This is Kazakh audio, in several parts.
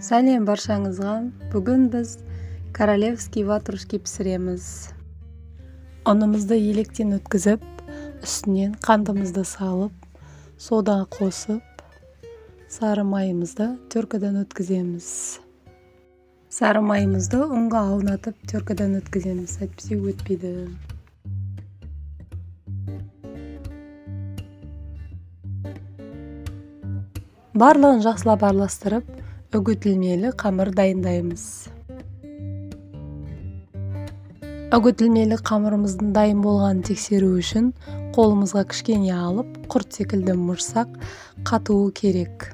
Сәлем баршаңызға. Бүгін біз королевский ватрушки пісіреміз. Ұнымызды електен өткізіп, үстінен қантымызды салып, сода қосып, сары майымызды теркадан өткіземіз. Сары майымызды ұнға аунатып теркадан өткіземіз. Әйтпесе өтпейді. Барлығын жақсылап араластырып, үгітілмелі қамыр дайындаймыз. Үгітілмелі қамырымыздың дайын болғанын тексеру үшін қолымызға кішкене алып, құрт секілді мұрсақ қатуы керек.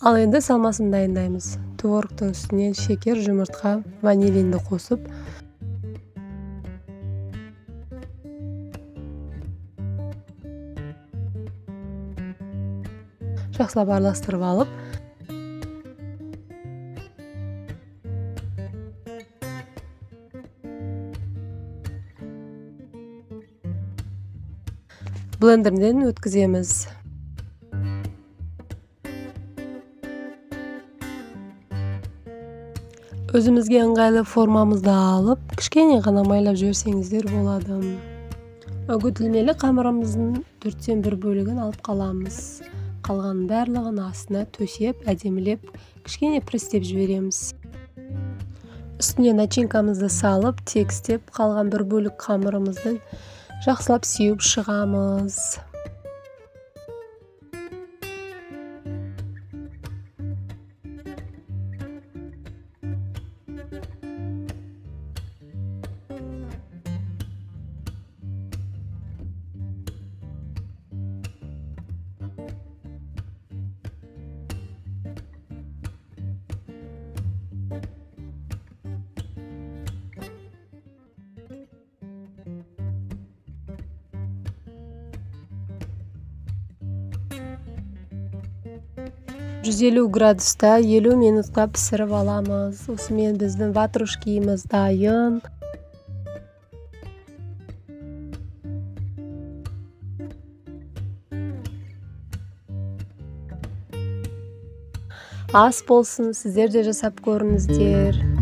Ал енді салмасын дайындаймыз. Творогтың үстіне шекер, жұмыртқа, ванилинді қосып, жақсылап араластырып алып, блендерден өткіземіз. Өзімізге ыңғайлы формамызды алып, кішкене ғана майлап жіберсеңіздер болады. Үгітілмелі қамырымыздың 1/4 бөлігін алып қаламыз. Қалған барлығын астына төсеп, әдемілеп, кішкене престеп жібереміз. Үстіне начинкамызды салып, тегістеп, қалған 1 бөлік қамырымызды жақсылап сеуіп шығамыз. градуста 50 минутқа пісіріп аламыз. Осымен біздің ватрушкиіміз дайын. Ас болсын, сіздер де жасап көріңіздер.